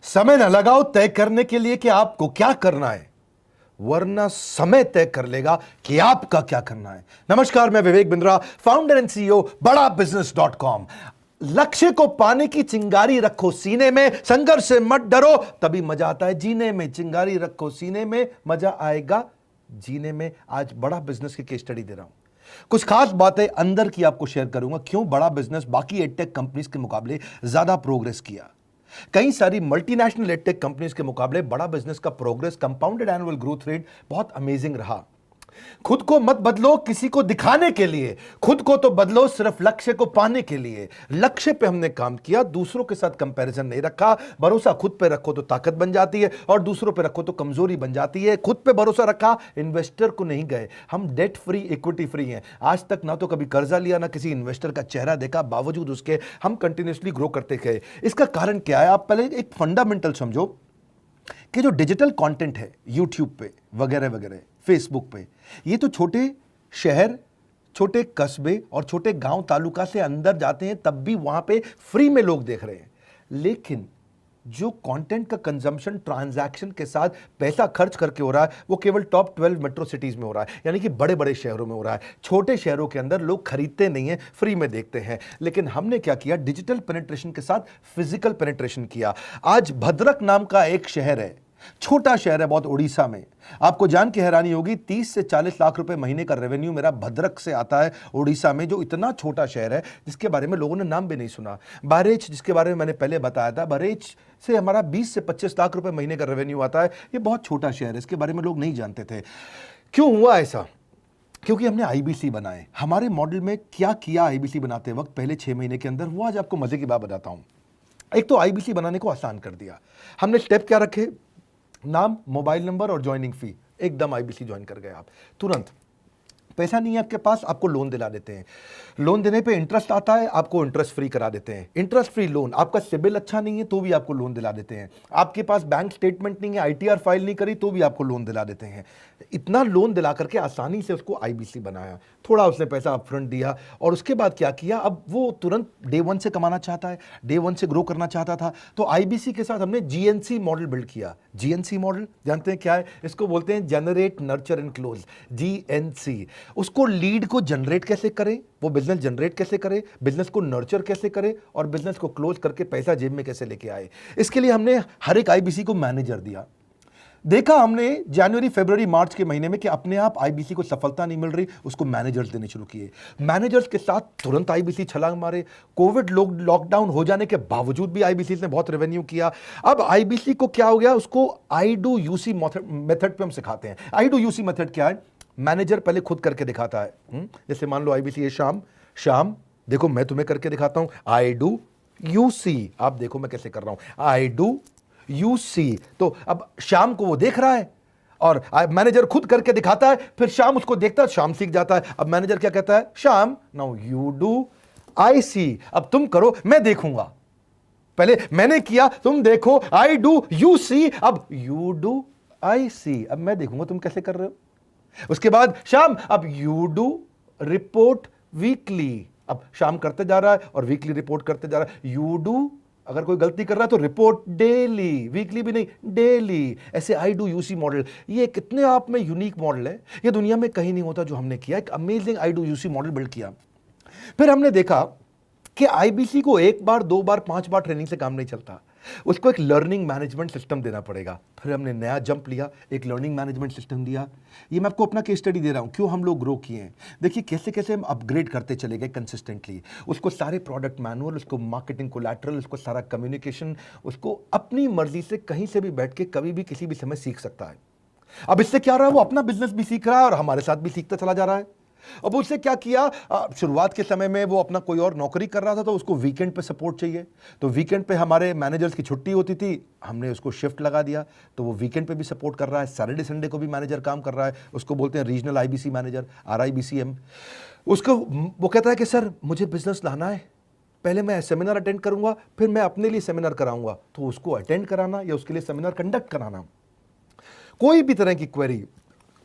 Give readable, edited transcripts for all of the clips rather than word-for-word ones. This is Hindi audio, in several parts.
समय न लगाओ तय करने के लिए कि आपको क्या करना है, वरना समय तय कर लेगा कि आपका क्या करना है। नमस्कार, मैं Vivek Bindra, founder and CEO बड़ा बिजनेस .com। लक्ष्य को पाने की चिंगारी रखो सीने में, संघर्ष से मत डरो, तभी मजा आता है जीने में। चिंगारी रखो सीने में, मजा आएगा जीने में। आज बड़ा बिजनेस की केस स्टडी दे रहा हूं, कुछ खास बातें अंदर की आपको शेयर करूंगा, क्यों बड़ा बिजनेस बाकी एडटेक कंपनीज के मुकाबले ज्यादा प्रोग्रेस किया। कई सारी मल्टीनेशनल एडटेक कंपनीज के मुकाबले बड़ा बिजनेस का progress, compounded annual growth rate बहुत अमेजिंग रहा। खुद को मत बदलो किसी को दिखाने के लिए, खुद को तो बदलो सिर्फ लक्ष्य को पाने के लिए। लक्ष्य पे हमने काम किया, दूसरों के साथ कंपैरिजन नहीं रखा। भरोसा खुद पे रखो तो ताकत बन जाती है, और दूसरों पे रखो तो कमजोरी बन जाती है। खुद पे भरोसा रखा, इन्वेस्टर को नहीं गए। हम डेट फ्री, इक्विटी फ्री हैं। आज तक ना तो कभी कर्जा लिया, ना किसी इन्वेस्टर का चेहरा देखा, बावजूद उसके हम कंटिन्यूसली ग्रो करते गए। इसका कारण क्या है? आप पहले एक फंडामेंटल समझो कि जो डिजिटल कंटेंट है यूट्यूब पे वगैरह वगैरह, फेसबुक पे, ये तो छोटे शहर, छोटे कस्बे और छोटे गांव तालुका से अंदर जाते हैं, तब भी वहां पे फ्री में लोग देख रहे हैं। लेकिन जो कंटेंट का कंजम्पशन ट्रांजैक्शन के साथ पैसा खर्च करके हो रहा है, वो केवल टॉप 12 मेट्रो सिटीज में हो रहा है, यानी कि बड़े बड़े शहरों में हो रहा है। छोटे शहरों के अंदर लोग खरीदते नहीं हैं, फ्री में देखते हैं। लेकिन हमने क्या किया? डिजिटल पेनिट्रेशन के साथ फिजिकल पेनिट्रेशन किया। आज भद्रक नाम का एक शहर है, छोटा शहर है बहुत, उड़ीसा में। आपको जान के हैरानी होगी, 30 से 40 लाख रुपए महीने का रेवेन्यू मेरा भद्रक से आता है, उड़ीसा में, जो इतना छोटा शहर है जिसके बारे में लोगों ने नाम भी नहीं सुना। बहरेच, जिसके बारे में मैंने पहले बताया था, बहरेच से हमारा 20 से 25 लाख रुपए महीने का रेवेन्यू आता है। ये बहुत छोटा शहर है, इसके बारे में लोग नहीं जानते थे। क्यों हुआ ऐसा? क्योंकि हमने आईबीसी बनाए। हमारे मॉडल में क्या किया आईबीसी बनाते वक्त, पहले 6 महीने के अंदर, वो आज आपको मजे की बात बताता हूं। एक तो आईबीसी बनाने को आसान कर दिया हमने। स्टेप क्या रखे? नाम, मोबाइल नंबर और ज्वाइनिंग फी। एकदम आईबीसी ज्वाइन कर गए आप तुरंत। पैसा नहीं है आपके पास, आपको लोन दिला देते हैं। लोन देने पे इंटरेस्ट आता है, आपको इंटरेस्ट फ्री करा देते हैं। Interest free loan. आपका सिबिल अच्छा नहीं है तो भी आपको लोन दिला देते हैं। आपके पास बैंक स्टेटमेंट नहीं है, आईटीआर फाइल नहीं करी तो भी आपको लोन दिला देते हैं। इतना लोन दिला करके आसानी से उसको आईबीसी बनाया। थोड़ा उसने पैसा अपफ्रंट दिया, और उसके बाद क्या किया? अब वो तुरंत डे 1 से कमाना चाहता है, डे 1 से ग्रो करना चाहता था, तो आईबीसी के साथ हमने जीएनसी मॉडल बिल्ड किया। जीएनसी मॉडल जानते हैं क्या है? इसको बोलते हैं generate, nurture and close, GNC. उसको लीड को जनरेट कैसे करें, वो बिजनेस जनरेट कैसे करे, बिजनेस को नर्चर कैसे करे, और बिजनेस को क्लोज करके पैसा जेब में कैसे लेके आए। इसके लिए हमने हर एक आईबीसी को मैनेजर दिया। देखा हमने जनवरी, फरवरी, मार्च के महीने में कि अपने आप आईबीसी को सफलता नहीं मिल रही, उसको मैनेजर्स देने शुरू किए। मैनेजर्स के साथ तुरंत आईबीसी छलांग मारे। कोविड लॉकडाउन हो जाने के बावजूद भी आईबीसी ने बहुत रेवेन्यू किया। अब आईबीसी को क्या हो गया? उसको आई डू यूसी मेथड पे हम सिखाते हैं। आई डू यूसी मेथड क्या है? मैनेजर पहले खुद करके दिखाता है। जैसे मान लो आईबीसी है, शाम देखो मैं तुम्हें करके दिखाता हूं, आई डू यू सी। आप देखो मैं कैसे कर रहा हूं, आई डू यू सी। तो अब शाम को वो देख रहा है, और मैनेजर खुद करके दिखाता है, फिर शाम उसको देखता है, शाम सीख जाता है। अब मैनेजर क्या कहता है? शाम, नाउ यू डू, आई सी। अब तुम करो, मैं देखूंगा। पहले मैंने किया, तुम देखो, आई डू यू सी, अब यू डू आई सी। अब मैं देखूंगा तुम कैसे कर रहे हो। उसके बाद शाम, अब यू डू रिपोर्ट वीकली। अब शाम करते जा रहा है और वीकली रिपोर्ट करते जा रहा है। यू डू, अगर कोई गलती कर रहा है तो रिपोर्ट डेली, वीकली भी नहीं, डेली। ऐसे आई डू यूसी मॉडल, ये कितने आप में यूनिक मॉडल है, ये दुनिया में कहीं नहीं होता जो हमने किया। एक amazing I do UC model build किया। फिर हमने देखा कि आईबीसी को 1 बार, 2 बार, 5 बार ट्रेनिंग से काम नहीं चलता, उसको एक लर्निंग मैनेजमेंट सिस्टम देना पड़ेगा। फिर हमने नया जंप लिया, एक लर्निंग मैनेजमेंट सिस्टम दिया। ये मैं आपको अपना केस स्टडी दे रहा हूं, क्यों हम लोग ग्रो किए हैं। देखिए कैसे कैसे हम अपग्रेड करते चले गए कंसिस्टेंटली। उसको सारे प्रोडक्ट मैनुअल, उसको मार्केटिंग कोलैटरल, उसको सारा कम्युनिकेशन, उसको अपनी मर्जी से कहीं से भी बैठ के कभी भी किसी भी समय सीख सकता है। अब इससे क्या रहा है? वो अपना बिजनेस भी सीख रहा है और हमारे साथ भी सीखता चला जा रहा है। अब उससे क्या किया? शुरुआत के समय में वो अपना कोई और नौकरी कर रहा था, तो उसको वीकेंड पे सपोर्ट चाहिए। तो वीकेंड पे हमारे मैनेजर्स की छुट्टी होती थी, हमने उसको शिफ्ट लगा दिया, तो वो वीकेंड पे भी सपोर्ट कर रहा है। सैटरडे संडे को भी मैनेजर काम कर रहा है। उसको बोलते हैं रीजनल आईबीसी मैनेजर, RIBCM। उसको वो कहता है कि सर मुझे बिजनेस लाना है, पहले मैं सेमिनार अटेंड करूंगा, फिर मैं अपने लिए सेमिनार कराऊंगा। तो उसको अटेंड कराना या उसके लिए सेमिनार कंडक्ट कराना, कोई भी तरह की क्वेरी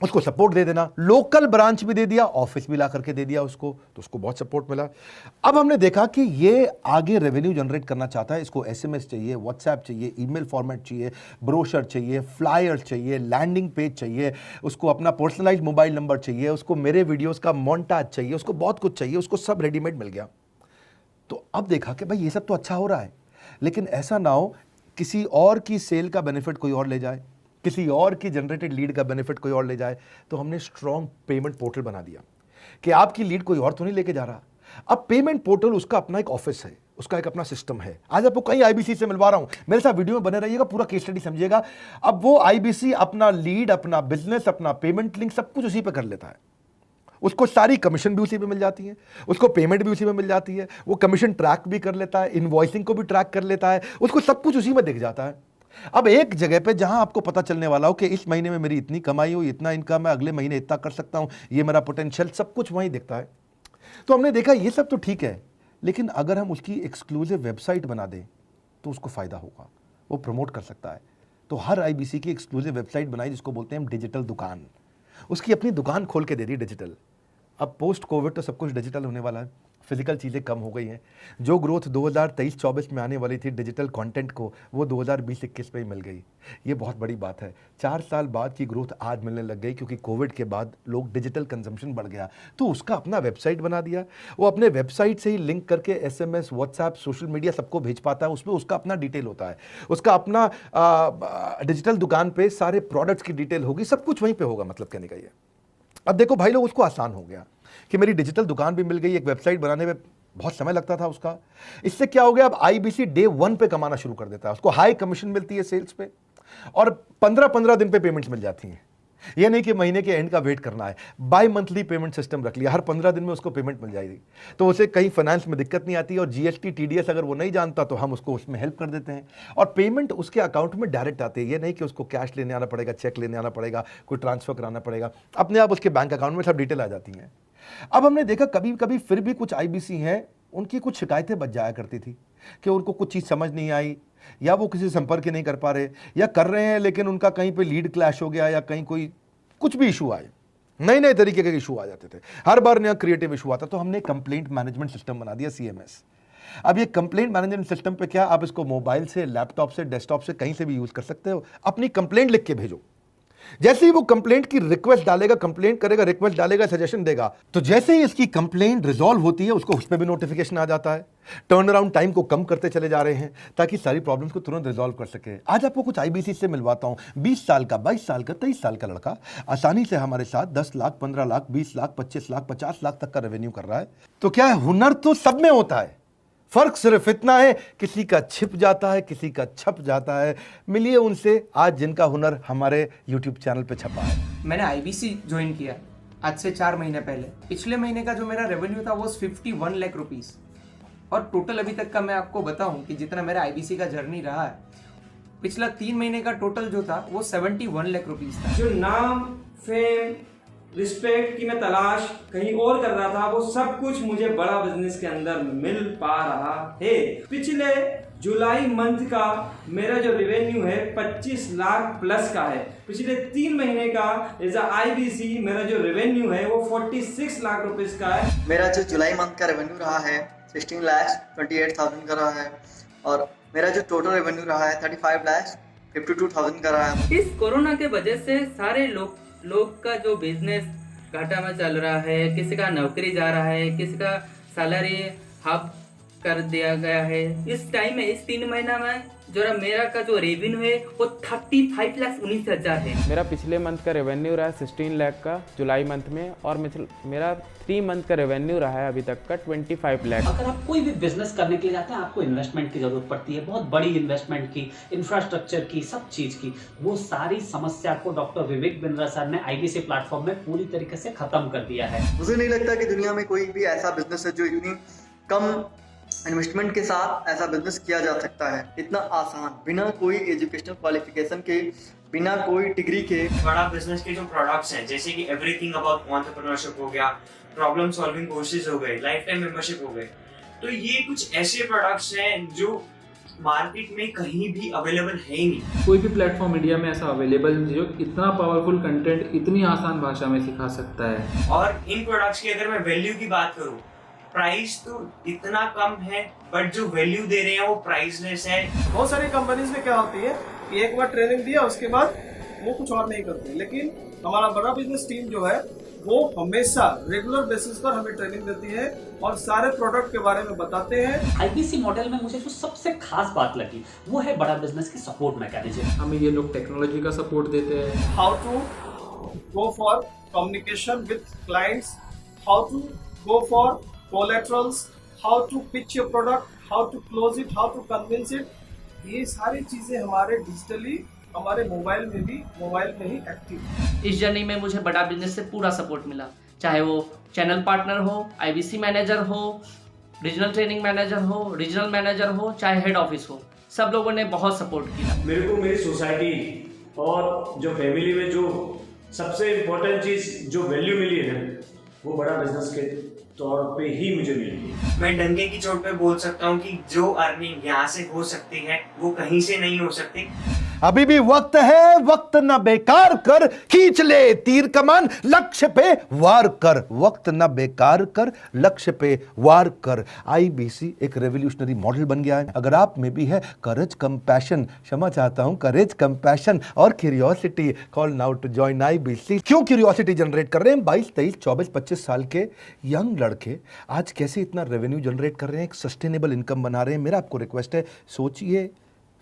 उसको सपोर्ट दे देना, लोकल ब्रांच भी दे दिया, ऑफिस भी ला करके दे दिया उसको, तो उसको बहुत सपोर्ट मिला। अब हमने देखा कि ये आगे रेवेन्यू जनरेट करना चाहता है, इसको एसएमएस चाहिए, व्हाट्सएप चाहिए, ईमेल फॉर्मेट चाहिए, ब्रोशर चाहिए, फ्लायर चाहिए, लैंडिंग पेज चाहिए, उसको अपना पर्सनलाइज्ड मोबाइल नंबर चाहिए, उसको मेरे वीडियोस का मोन्टाज चाहिए, उसको बहुत कुछ चाहिए, उसको सब रेडीमेड मिल गया। तो अब देखा कि भाई ये सब तो अच्छा हो रहा है, लेकिन ऐसा ना हो किसी और की सेल का बेनिफिट कोई और ले जाए, किसी और की जनरेटेड लीड का बेनिफिट कोई और ले जाए। तो हमने स्ट्रॉन्ग पेमेंट पोर्टल बना दिया कि आपकी लीड कोई और तो नहीं लेके जा रहा। अब पेमेंट पोर्टल उसका अपना एक ऑफिस है, उसका एक अपना सिस्टम है। आज आपको कई आईबीसी से मिलवा रहा हूं, मेरे साथ वीडियो में बने रहिएगा, पूरा केस स्टडी समझिएगा। अब वो आईबीसी अपना लीड, अपना बिजनेस, अपना पेमेंट लिंक सब कुछ उसी पे कर लेता है। उसको सारी कमीशन भी उसी पे मिल जाती है, उसको पेमेंट भी उसी में मिल जाती है, वो कमीशन ट्रैक भी कर लेता है, इनवॉइसिंग को भी ट्रैक कर लेता है, उसको सब कुछ उसी में दिख जाता है। अब एक जगह पे जहां आपको पता चलने वाला हो कि इस महीने में मेरी इतनी कमाई हो, इतना इनकम है, अगले महीने इतना कर सकता हूं, ये मेरा पोटेंशियल, सब कुछ वहीं दिखता है। तो हमने देखा ये सब तो ठीक है, लेकिन अगर हम उसकी एक्सक्लूसिव वेबसाइट बना दें तो उसको फायदा होगा, वो प्रमोट कर सकता है। तो हर आईबीसी की एक्सक्लूसिव वेबसाइट बनाई जिसको बोलते हैं हम डिजिटल दुकान, उसकी अपनी दुकान खोल के दे दी डिजिटल। अब पोस्ट कोविड तो सब कुछ डिजिटल होने वाला है, फिजिकल चीज़ें कम हो गई हैं। जो ग्रोथ 2023-24 में आने वाली थी डिजिटल कंटेंट को, वो 2020-21 में ही मिल गई। ये बहुत बड़ी बात है। 4 साल बाद की ग्रोथ आज मिलने लग गई, क्योंकि कोविड के बाद लोग डिजिटल कंजम्पशन बढ़ गया। तो उसका अपना वेबसाइट बना दिया, वो अपने वेबसाइट से ही लिंक करके एसएमएस, व्हाट्सएप, सोशल मीडिया सबको भेज पाता है। उसमें उसका अपना डिटेल होता है, उसका अपना डिजिटल दुकान पे सारे प्रोडक्ट्स की डिटेल होगी, सब कुछ वहीं पर होगा। मतलब कहने का ये, अब देखो भाई लोग, उसको आसान हो गया कि मेरी डिजिटल दुकान भी मिल गई। एक वेबसाइट बनाने में बहुत समय लगता था उसका, इससे क्या हो गया, अब आईबीसी डे 1 पे कमाना शुरू कर देता है। उसको हाई कमीशन मिलती है सेल्स पे, और 15-15 दिन पे पेमेंट्स मिल जाती हैं। ये नहीं कि महीने के एंड का वेट करना है, बाई मंथली पेमेंट सिस्टम रख लिया, हर 15 दिन में उसको पेमेंट मिल जाएगी। तो उसे कहीं फाइनेंस में दिक्कत नहीं आती, और जीएसटी, टीडीएस अगर वो नहीं जानता तो हम उसको उसमें हेल्प कर देते हैं, और पेमेंट उसके अकाउंट में डायरेक्ट आती है। ये नहीं कि उसको कैश लेने आना पड़ेगा, चेक लेने आना पड़ेगा, कोई ट्रांसफर कराना पड़ेगा, अपने आप उसके बैंक अकाउंट में सब डिटेल आ जाती हैं। अब हमने देखा कभी कभी फिर भी कुछ आईबीसी हैं, उनकी कुछ शिकायतें बच जाया करती थी कि उनको कुछ चीज़ समझ नहीं आई, या वो किसी से संपर्क ही नहीं कर पा रहे, या कर रहे हैं लेकिन उनका कहीं पे लीड क्लैश हो गया, या कहीं कोई कुछ भी इशू आए, नए नए तरीके के इशू आ जाते थे, हर बार नया क्रिएटिव इशू आता। तो हमने कंप्लेंट मैनेजमेंट सिस्टम बना दिया, सीएमएस। अब ये कंप्लेंट मैनेजमेंट सिस्टम पे क्या, आप इसको मोबाइल से, लैपटॉप से, डेस्कटॉप से, कहीं से भी यूज कर सकते हो। अपनी कंप्लेंट लिख के भेजो, जैसे ही वो कंप्लेंट की रिक्वेस्ट डालेगा, कंप्लेंट करेगा, रिक्वेस्ट डालेगा, सजेशन देगा, तो जैसे ही इसकी कंप्लेंट रिजॉल्व होती है उसको उस पर भी नोटिफिकेशन आ जाता है। टर्न अराउंड टाइम को कम करते चले जा रहे हैं ताकि सारी प्रॉब्लम्स को तुरंत रिजॉल्व कर सके। आज आपको कुछ आईबीसी से मिलवाता हूं। 20 साल का, 22 साल का, 23 साल का लड़का आसानी से हमारे साथ 10 लाख, 15 लाख, 20 लाख, 25 लाख, 50 लाख तक का रेवेन्यू कर रहा है। तो क्या है, हुनर तो सब में होता है, फर्क सिर्फ इतना है किसी का छिप जाता है, किसी का छप जाता है। मिलिए उनसे आज जिनका हुनर हमारे YouTube चैनल पे छपा है। मैंने आईबीसी ज्वाइन किया आज से 4 महीने पहले। पिछले महीने का जो मेरा रेवेन्यू था वो 51 लाख रुपीस, और टोटल अभी तक का मैं आपको बताऊं कि जितना मेरा आईबीसी का जर्नी रहा है, पिछला 3 महीने का टोटल जो था वो 71 लाख रुपीस था। जो नाम, फेम, रिस्पेक्ट की मैं तलाश कहीं और कर रहा था, वो सब कुछ मुझे बड़ा बिजनेस के अंदर मिल पा रहा है। पिछले जुलाई मंथ का मेरा जो रेवेन्यू है 25 लाख प्लस का है। पिछले 3 महीने का एज आईबीसी मेरा जो रेवेन्यू है वो 46 लाख रुपीस का है। मेरा जो जुलाई मंथ का रेवेन्यू रहा है 16,28,000 का रहा है, और मेरा जो टोटल रेवेन्यू रहा है 35,52,000 का रहा है। इस कोरोना के वजह से सारे लोग का जो बिजनेस घाटा में चल रहा है, किसी का नौकरी जा रहा है, किसी का सैलरी हाफ कर दिया गया है। इस टाइम में, इस 3 महीना में जो मेरा का जो रेवेन्यू है वो 35,19,000 है। मेरा पिछले मंथ का रेवेन्यू रहा है 16 लाख का जुलाई मंथ में, और मेरा 3 मंथ का रेवेन्यू रहा है अभी तक का 25 लाख। अगर आप कोई भी बिजनेस करने के लिए जाते हैं, आपको इन्वेस्टमेंट की जरूरत पड़ती है, बहुत बड़ी इन्वेस्टमेंट की, इंफ्रास्ट्रक्चर की, सब चीज की। वो सारी समस्या को डॉक्टर विवेक बिंद्रा सर ने आईबीसी प्लेटफॉर्म में पूरी तरीके से खत्म कर दिया है। मुझे नहीं लगता कि दुनिया में कोई भी ऐसा बिजनेस है जो इतनी कम इन्वेस्टमेंट के साथ ऐसा बिजनेस किया जा सकता है, इतना आसान, बिना कोई एजुकेशनल क्वालिफिकेशन के, बिना कोई डिग्री के। बड़ा बिजनेस के जो प्रोडक्ट्स हैं, जैसे कि एवरीथिंग अबाउट एंटरप्रेन्योरशिप हो गया, प्रॉब्लम सॉल्विंग कोर्सेज हो गए, लाइफ टाइम मेंबरशिप हो गए, तो ये कुछ ऐसे प्रोडक्ट्स हैं जो मार्केट में कहीं भी अवेलेबल है ही नहीं। कोई भी प्लेटफॉर्म इंडिया में ऐसा अवेलेबल नहीं जो इतना पावरफुल कंटेंट इतनी आसान भाषा में सिखा सकता है। और इन प्रोडक्ट्स की अगर मैं वैल्यू की बात करूं, प्राइस तो इतना कम है बट जो वैल्यू दे रहे हैं वो प्राइसलेस है। बहुत सारी कंपनीज में क्या होती है कि एक बार ट्रेनिंग दिया उसके बाद वो कुछ और नहीं करते, लेकिन हमारा बड़ा बिजनेस टीम जो है वो हमेशा रेगुलर बेसिस पर हमें ट्रेनिंग देती है और सारे प्रोडक्ट के बारे में बताते हैं। आईबीसी मॉडल में मुझे जो सबसे खास बात लगी वो है बड़ा बिजनेस की सपोर्ट मैकेनिज्म। हमें ये लोग टेक्नोलॉजी का सपोर्ट देते हैं। How to go for communication with clients, how to go for collaterals, how to pitch your product, how to close it, how to convince it, ये सारी चीजें हमारे डिजिटली हमारे मोबाइल में ही एक्टिव है। इस जर्नी में मुझे बड़ा बिजनेस से पूरा सपोर्ट मिला, चाहे वो चैनल पार्टनर हो, आईबीसी मैनेजर हो, रीजनल ट्रेनिंग मैनेजर हो, रीजनल मैनेजर हो, चाहे हेड ऑफिस हो, सब लोगों ने बहुत सपोर्ट किया। मेरे को मेरी सोसाइटी और जो फैमिली में जो सबसे इम्पोर्टेंट चीज़ जो वैल्यू मिली है वो बड़ा बिजनेस के तौर पे ही मुझे मिली। मैं डंके की चोट पे बोल सकता हूँ कि जो अर्निंग यहाँ से हो सकती है वो कहीं से नहीं हो सकती। अभी भी वक्त है, वक्त न बेकार कर, खींच ले तीर कमान, लक्ष्य पे वार कर, वक्त न बेकार कर, लक्ष्य पे वार कर। आईबीसी एक रेवोल्यूशनरी मॉडल बन गया है। अगर आप में भी है करेज, कंपैशन, क्षमा चाहता हूं, करेज, कंपैशन और curiosity, call now to join IBC. क्यों क्यूरियोसिटी जनरेट कर रहे हैं? 22, 23, 24, 25 साल के यंग लड़के आज कैसे इतना रेवेन्यू जनरेट कर रहे हैं, एक सस्टेनेबल इनकम बना रहे हैं। मेरा आपको रिक्वेस्ट है, सोचिए,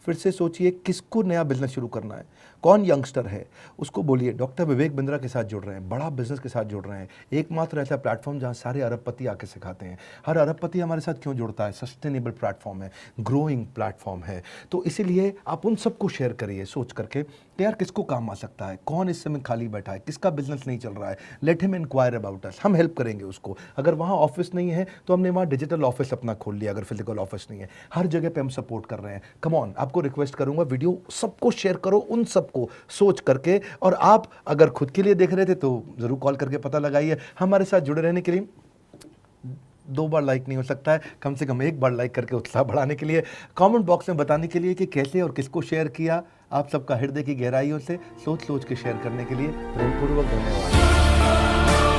फिर से सोचिए, किसको नया बिजनेस शुरू करना है, कौन यंगस्टर है, उसको बोलिए डॉक्टर विवेक बिंद्रा के साथ जुड़ रहे हैं, बड़ा बिजनेस के साथ जुड़ रहे हैं। एकमात्र ऐसा प्लेटफॉर्म जहां सारे अरबपति आके सिखाते हैं। हर अरबपति हमारे साथ क्यों जुड़ता है? सस्टेनेबल प्लेटफॉर्म है, ग्रोइंग प्लेटफॉर्म है। तो इसीलिए आप उन सबको शेयर करिए सोच करके कि यार किसको काम आ सकता है, कौन इस समय खाली बैठा है, किसका बिजनेस नहीं चल रहा है, let him inquire about us, हम हेल्प करेंगे उसको। अगर वहाँ ऑफिस नहीं है तो हमने वहाँ डिजिटल ऑफिस अपना खोल लिया, अगर फिजिकल ऑफिस नहीं है, हर जगह पे हम सपोर्ट कर रहे हैं। कम ऑन, आपको रिक्वेस्ट करूंगा वीडियो सबको शेयर करो, उन सबको सोच करके। और आप अगर खुद के लिए देख रहे थे तो जरूर कॉल करके पता लगाइए। हमारे साथ जुड़े रहने के लिए 2 बार लाइक नहीं हो सकता है, कम से कम 1 बार लाइक करके उत्साह बढ़ाने के लिए, कमेंट बॉक्स में बताने के लिए कि कैसे और किसको शेयर किया। आप सबका हृदय की गहराइयों से सोच सोच के शेयर करने के लिए प्रेमपूर्वक धन्यवाद।